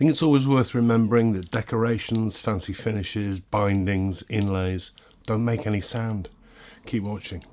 think it's always worth remembering that decorations, fancy finishes, bindings, inlays don't make any sound. Keep watching.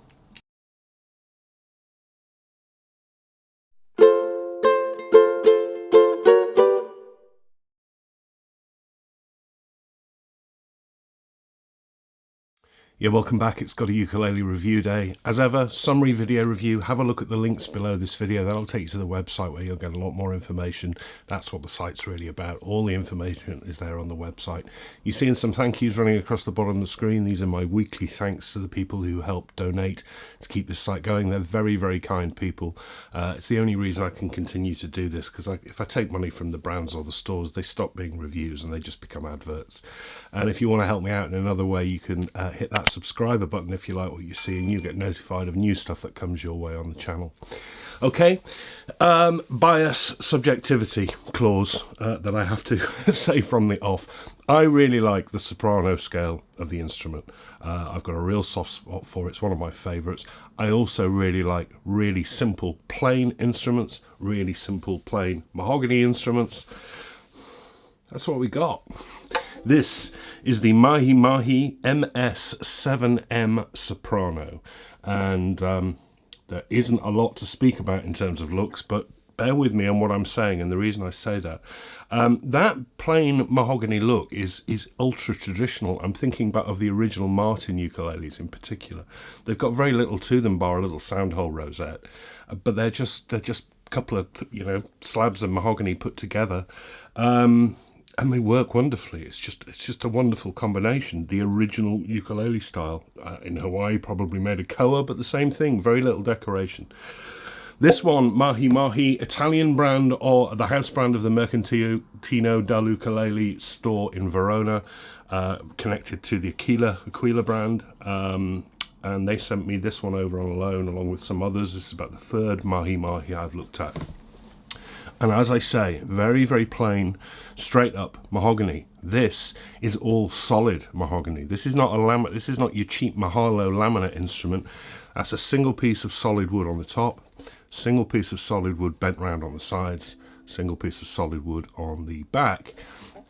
Yeah, welcome back. It's GotAUkulele review day. As ever, summary video review. Have a look at the links below this video. That'll take you to the website where you'll get a lot more information. That's what the site's really about. All the information is there on the website. You're seeing some thank yous running across the bottom of the screen. These are my weekly thanks to the people who help donate to keep this site going. They're very, very kind people. It's the only reason I can continue to do this, because if I take money from the brands or the stores, they stop being reviews and they just become adverts. And if you want to help me out in another way, you can hit that subscriber button if you like what you see, and you get notified of new stuff that comes your way on the channel. Okay, bias subjectivity clause that I have to say from the off. I really like the soprano scale of the instrument. I've got a real soft spot for it. It's one of my favorites. I also really like really simple plain instruments, really simple plain mahogany instruments. That's what we got. This is the Mahimahi MS-7M Soprano, and there isn't a lot to speak about in terms of looks, but bear with me on what I'm saying, and the reason I say that. That plain mahogany look is ultra traditional. I'm thinking of the original Martin ukuleles in particular. They've got very little to them bar a little sound hole rosette, but they're just a couple of slabs of mahogany put together. And they work wonderfully. It's just a wonderful combination. The original ukulele style in Hawaii probably made a koa, but the same thing, very little decoration. This one, Mahimahi, Italian brand, or the house brand of the Mercantino dell'Ukulele store in Verona, connected to the Aquila brand. And they sent me this one over on loan along with some others. This is about the third Mahimahi I've looked at. And as I say, very, very plain, straight up mahogany. This is all solid mahogany. This is not this is not your cheap Mahalo laminate instrument. That's a single piece of solid wood on the top, single piece of solid wood bent round on the sides, single piece of solid wood on the back.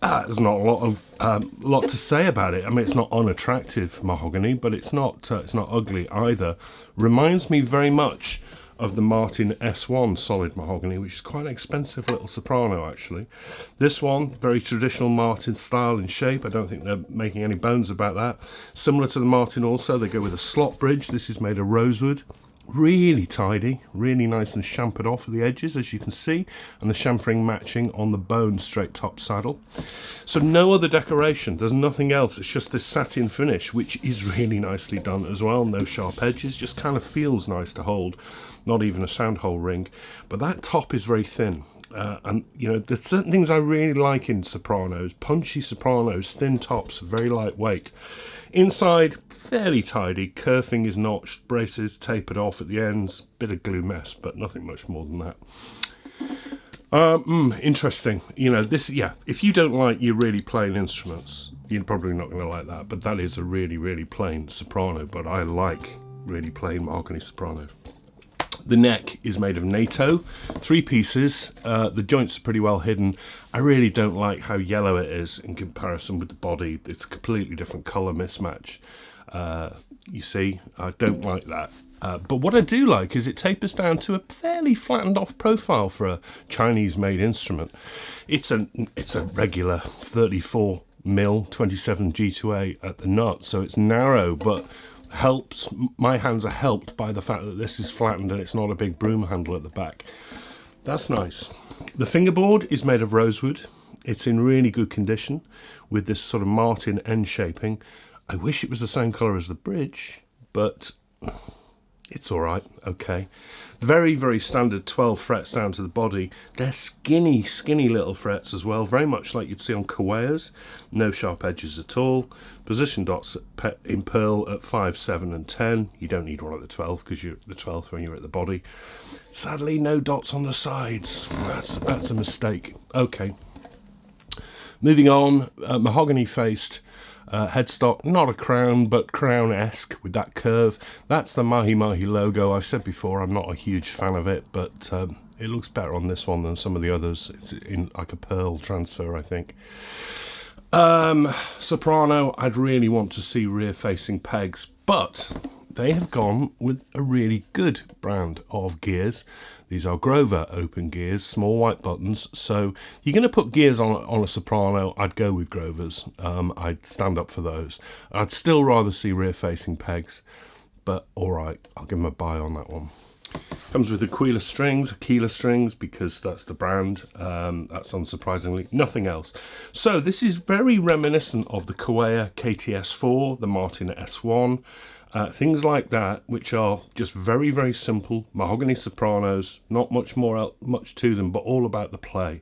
There's not a lot to say about it. I mean, it's not unattractive mahogany, but it's not ugly either. Reminds me very much of the Martin S1 solid mahogany, which is quite an expensive little soprano actually. This one, very traditional Martin style and shape. I don't think they're making any bones about that. Similar to the Martin also, they go with a slot bridge. This is made of rosewood. Really tidy, really nice and chamfered off at the edges, as you can see, and the chamfering matching on the bone straight top saddle. So no other decoration, there's nothing else, it's just this satin finish, which is really nicely done as well. No sharp edges, just kind of feels nice to hold, not even a sound hole ring. But that top is very thin. And there's certain things I really like in sopranos. Punchy sopranos, thin tops, very lightweight. Inside, fairly tidy. Kerfing is notched, braces tapered off at the ends. Bit of glue mess, but nothing much more than that. Interesting. If you don't like your really plain instruments, you're probably not going to like that. But that is a really, really plain soprano. But I like really plain mahogany sopranos. The neck is made of NATO, 3 pieces. The joints are pretty well hidden. I really don't like how yellow it is in comparison with the body. It's a completely different colour mismatch. You see, I don't like that. But what I do like is it tapers down to a fairly flattened off profile for a Chinese-made instrument. It's a regular 34mm 27 G2A at the nut, so it's narrow, but my hands are helped by the fact that this is flattened and it's not a big broom handle at the back. That's nice. The fingerboard is made of rosewood. It's in really good condition with this sort of Martin end shaping. I wish it was the same colour as the bridge, but it's all right, okay. Very, very standard 12 frets down to the body. They're skinny, skinny little frets as well, very much like you'd see on Kaweas. No sharp edges at all. Position dots in pearl at 5, 7 and 10. You don't need one at the 12th because you're at the 12th when you're at the body. Sadly, no dots on the sides. That's a mistake. Okay. Moving on, mahogany faced. Headstock, not a crown, but crown-esque with that curve. That's the Mahimahi logo. I've said before I'm not a huge fan of it, but It looks better on this one than some of the others. It's in like a pearl transfer, I think. Soprano, I'd really want to see rear-facing pegs, but they have gone with a really good brand of gears. These are Grover open gears, small white buttons. So you're going to put gears on a Soprano, I'd go with Grovers. I'd stand up for those. I'd still rather see rear-facing pegs, but all right, I'll give them a buy on that one. Comes with Aquila strings, because that's the brand. That's unsurprisingly nothing else. So this is very reminiscent of the Kaweya KTS4, the Martin S1, things like that, which are just very, very simple mahogany sopranos. Not much to them, but all about the play.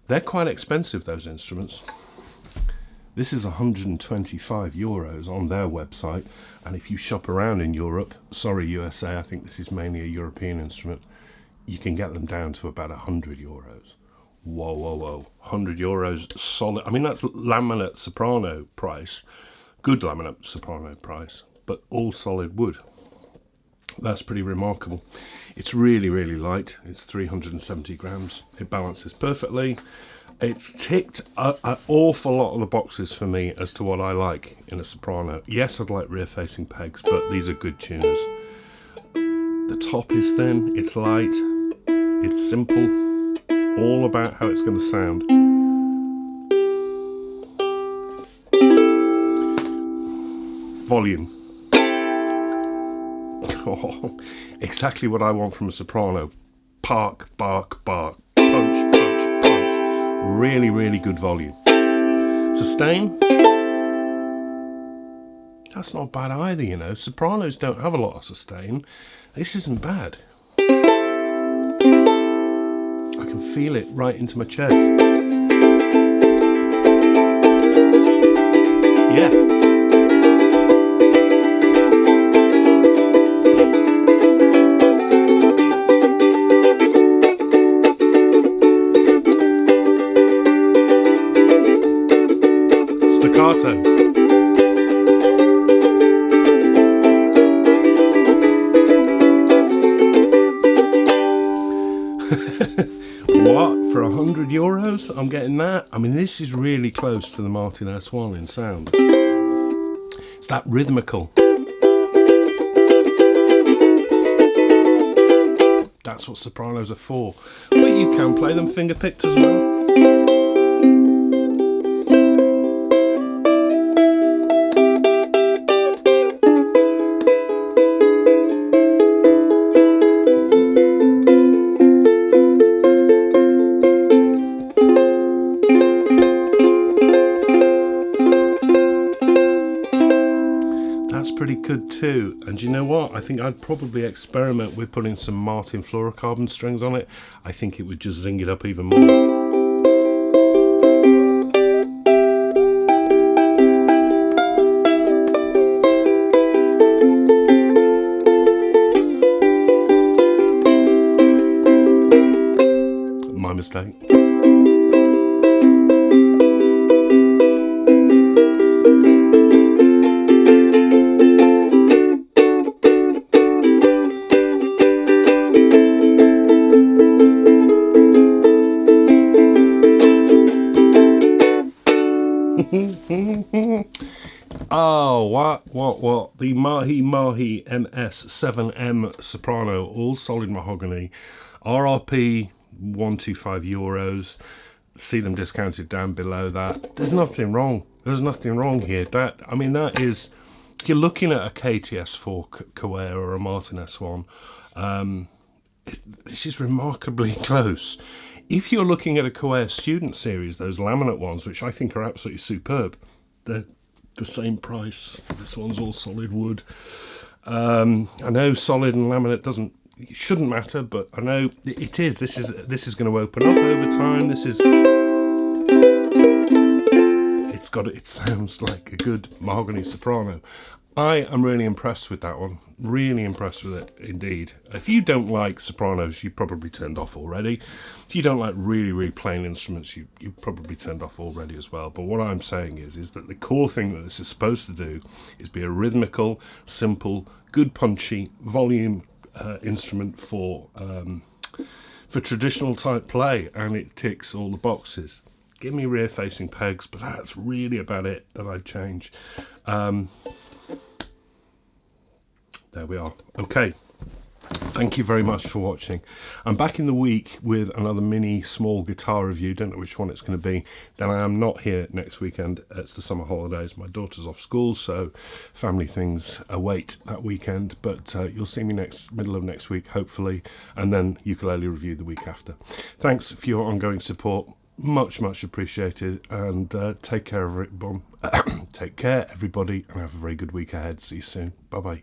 They're quite expensive, those instruments. This is €125 on their website, and if you shop around in Europe, sorry USA, I think this is mainly a European instrument, you can get them down to about €100. Whoa, whoa, whoa, €100 solid. I mean, that's laminate soprano price, good laminate soprano price, but all solid wood. That's pretty remarkable. It's really, really light. It's 370 grams. It balances perfectly. It's ticked an awful lot of the boxes for me as to what I like in a soprano. Yes, I'd like rear-facing pegs, but these are good tuners. The top is thin, it's light, it's simple, all about how it's going to sound. Volume. Oh, exactly what I want from a soprano. Bark, bark, bark. Punch, punch, punch. Really, really good volume. Sustain. That's not bad either, you know. Sopranos don't have a lot of sustain. This isn't bad. I can feel it right into my chest. Yeah. Staccato. What, for €100? I'm getting that. I mean, this is really close to the Martin S1 in sound. It's that rhythmical. That's what sopranos are for. But you can play them finger picked as well. Pretty good too, and you know what, I think I'd probably experiment with putting some Martin fluorocarbon strings on it. I think it would just zing it up even more. My mistake. Oh, what? The Mahimahi MS-7M Soprano, all solid mahogany, RRP €125. See them discounted down below that. There's nothing wrong. There's nothing wrong here. I mean, that is, if you're looking at a KTS4 Kaweya or a Martin S1, this is remarkably close. If you're looking at a Kaweya Student Series, those laminate ones, which I think are absolutely superb, they're the same price. This one's all solid wood. I know solid and laminate it shouldn't matter, but I know it is. This is going to open up over time. It sounds like a good mahogany soprano. I am really impressed with that one. Really impressed with it indeed. If you don't like sopranos, you probably turned off already. If you don't like really, really plain instruments, you probably turned off already as well. But what I'm saying is that the core thing that this is supposed to do is be a rhythmical, simple, good punchy volume instrument for for traditional type play, and it ticks all the boxes. Give me rear facing pegs, but that's really about it that I'd change. There we are. Okay. Thank you very much for watching. I'm back in the week with another mini small guitar review. Don't know which one it's going to be. Then I am not here next weekend. It's the summer holidays. My daughter's off school, so family things await that weekend. But you'll see me middle of next week, hopefully, and then ukulele review the week after. Thanks for your ongoing support. Much appreciated, and take care, everybody, and have a very good week ahead. See you soon. Bye bye.